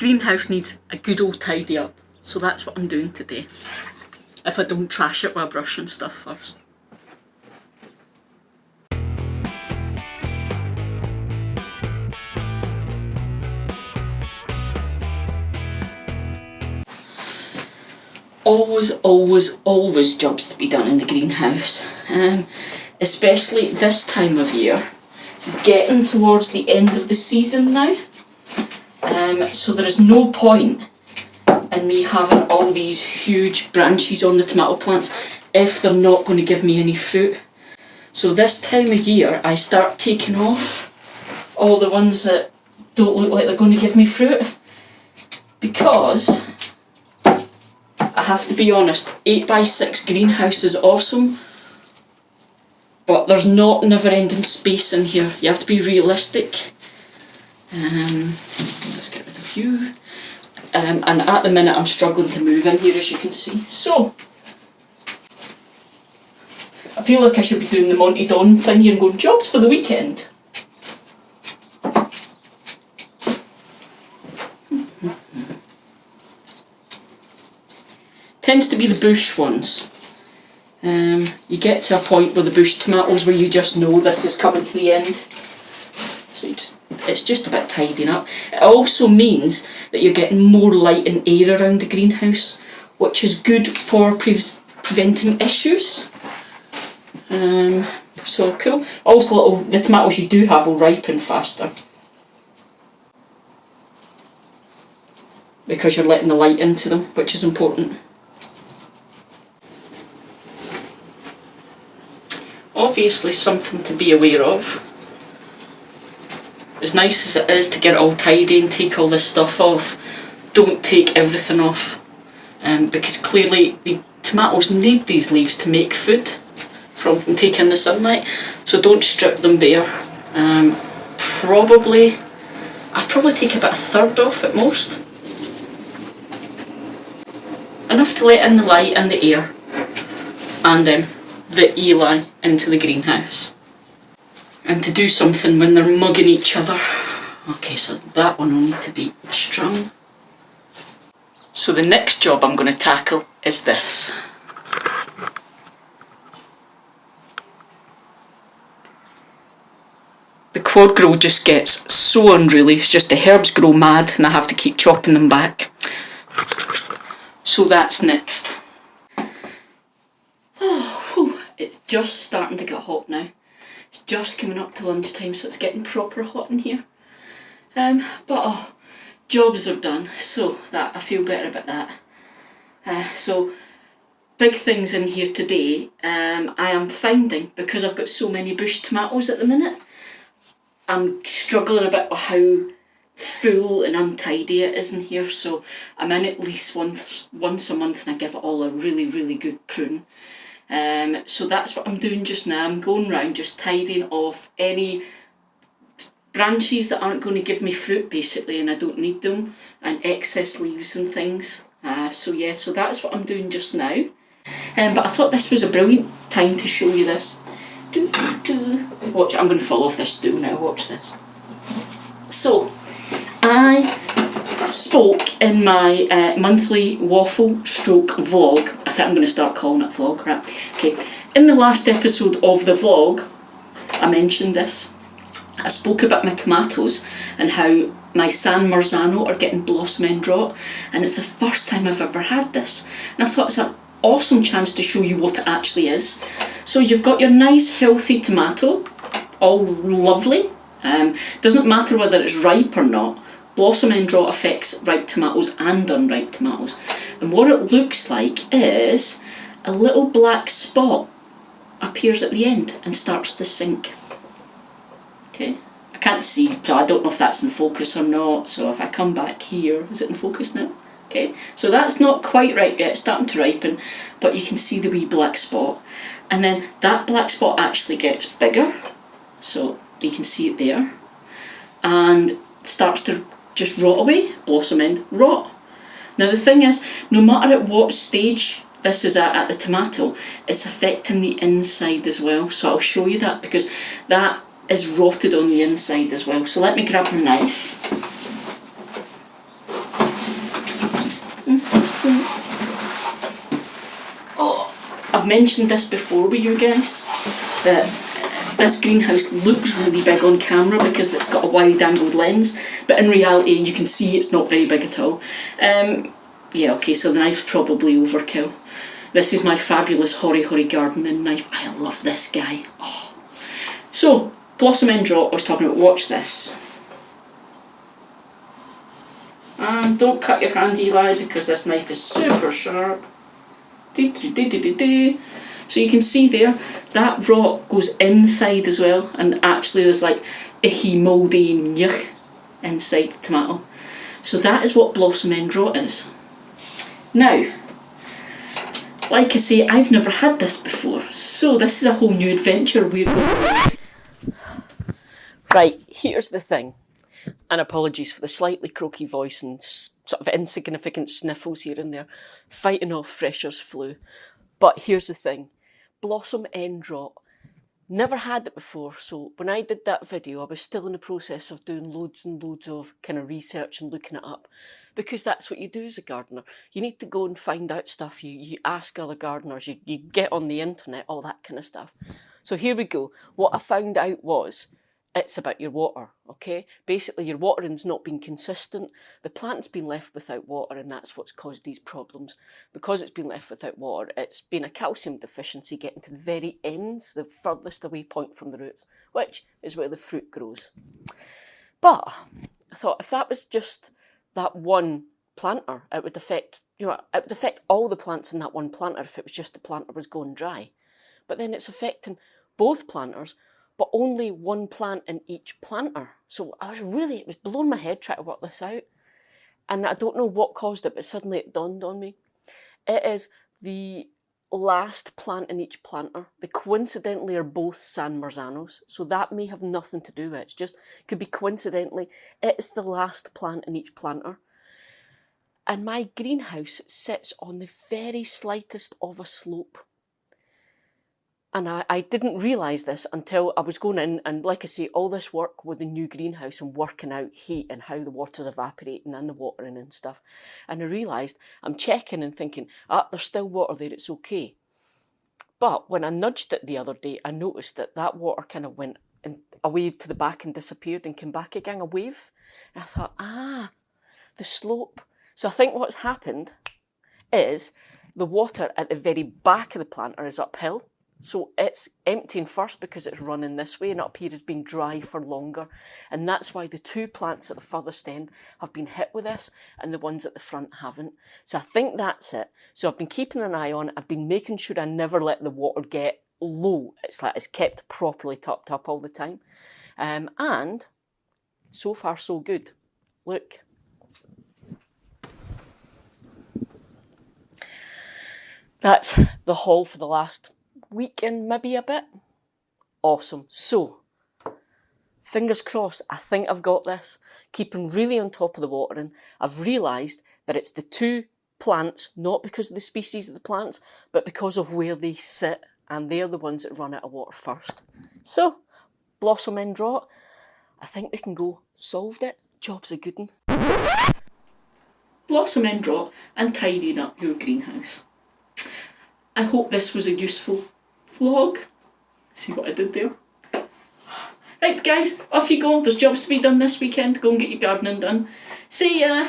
greenhouse needs a good old tidy up, so that's what I'm doing today. If I don't trash it with a brush and stuff first. Always jobs to be done in the greenhouse, especially this time of year. It's getting towards the end of the season now, so there is no point in me having all these huge branches on the tomato plants if they're not going to give me any fruit. So this time of year I start taking off all the ones that don't look like they're going to give me fruit, because I have to be honest, 8x6 greenhouse is awesome, but there's not never-ending space in here. You have to be realistic. Let's get rid of you. And at the minute I'm struggling to move in here, as you can see. So, I feel like I should be doing the Monty Don thing here and going, jobs for the weekend. Tends to be the bush ones. You get to a point with the bush tomatoes where you just know this is coming to the end. So it's just about tidying up. It also means that you're getting more light and air around the greenhouse, which is good for preventing issues. So cool. Also, the tomatoes you do have will ripen faster, because you're letting the light into them, which is important. Obviously something to be aware of. As nice as it is to get it all tidy and take all this stuff off, don't take everything off, because clearly the tomatoes need these leaves to make food from and take in the sunlight, so don't strip them bare. I'd probably take about a third off at most. Enough to let in the light and the air, and the Eli into the greenhouse. And to do something when they're mugging each other. Okay, so that one will need to be strung. So the next job I'm going to tackle is this. The quad grow just gets so unruly. It's just the herbs grow mad and I have to keep chopping them back. So that's next. It's just starting to get hot now. It's just coming up to lunchtime, so it's getting proper hot in here. Jobs are done, so that I feel better about that. So big things in here today. I am finding, because I've got so many bush tomatoes at the minute, I'm struggling a bit with how full and untidy it is in here. So I'm in at least once a month and I give it all a really good prune. So that's what I'm doing just now. I'm going round just tidying off any branches that aren't going to give me fruit basically, and I don't need them, and excess leaves and things. So that's what I'm doing just now. But I thought this was a brilliant time to show you this. Watch, I'm going to fall off this stool now, watch this. So, I spoke in my monthly waffle stroke vlog. I think I'm going to start calling it vlog, right? Okay, in the last episode of the vlog, I mentioned this. I spoke about my tomatoes and how my San Marzano are getting blossom end rot, and it's the first time I've ever had this. And I thought it's an awesome chance to show you what it actually is. So you've got your nice healthy tomato, all lovely. Doesn't matter whether it's ripe or not. Blossom end rot affects ripe tomatoes and unripe tomatoes. And what it looks like is a little black spot appears at the end and starts to sink. Okay, I can't see, so I don't know if that's in focus or not. So if I come back here, is it in focus now? Okay, so that's not quite ripe yet, it's starting to ripen, but you can see the wee black spot. And then that black spot actually gets bigger, so you can see it there, and starts to just rot away, blossom end rot. Now the thing is, no matter at what stage this is at the tomato, it's affecting the inside as well. So I'll show you that, because that is rotted on the inside as well. So let me grab my knife. I've mentioned this before with you guys, that this greenhouse looks really big on camera because it's got a wide angled lens, but in reality you can see it's not very big at all. Yeah, okay, so the knife's probably overkill. This is my fabulous Hori Hori gardening knife. I love this guy. Oh. So, Blossom End Drop I was talking about, watch this. And don't cut your hand, Eli, because this knife is super sharp. So you can see there, that rot goes inside as well, and actually there's like icky, mouldy yuck inside the tomato. So that is what Blossom End Rot is. Now, like I say, I've never had this before, so this is a whole new adventure we're going on. Right, here's the thing, and apologies for the slightly croaky voice and sort of insignificant sniffles here and there, fighting off Fresher's flu. But here's the thing, Blossom End Rot, never had it before, so when I did that video I was still in the process of doing loads and loads of kind of research and looking it up, because that's what you do as a gardener. You need to go and find out stuff, you ask other gardeners, you get on the internet, all that kind of stuff. So here we go. What I found out was, it's about your water, okay? Basically, your watering's not been consistent. The plant's been left without water, and that's what's caused these problems. Because it's been left without water, it's been a calcium deficiency getting to the very ends, the furthest away point from the roots, which is where the fruit grows. But I thought if that was just that one planter, it would affect, it would affect all the plants in that one planter if it was just the planter was going dry. But then it's affecting both planters, but only one plant in each planter. So it was blowing my head trying to work this out. And I don't know what caused it, but suddenly it dawned on me. It is the last plant in each planter. They coincidentally are both San Marzanos, so that may have nothing to do with it. It's just, could be coincidentally, it's the last plant in each planter. And my greenhouse sits on the very slightest of a slope. And I didn't realise this until I was going in, and like I say, all this work with the new greenhouse and working out heat and how the water's evaporating and the watering and stuff. And I realised, I'm checking and thinking, there's still water there, it's okay. But when I nudged it the other day, I noticed that that water kind of went away to the back and disappeared and came back again, a wave. And I thought, the slope. So I think what's happened is the water at the very back of the planter is uphill. So it's emptying first because it's running this way, and up here has been dry for longer. And that's why the two plants at the furthest end have been hit with this and the ones at the front haven't. So I think that's it. So I've been keeping an eye on it. I've been making sure I never let the water get low. It's like it's kept properly topped up all the time. And so far so good. Look. That's the haul for the last week and maybe a bit. Awesome. So, fingers crossed, I think I've got this. Keeping really on top of the watering. I've realised that it's the two plants, not because of the species of the plants, but because of where they sit, and they're the ones that run out of water first. So, Blossom End Rot, I think we can go, solved it, job's a good one. Blossom End Rot and tidying up your greenhouse. I hope this was a useful vlog. See what I did there? Right guys, off you go. There's jobs to be done this weekend. Go and get your gardening done. See ya!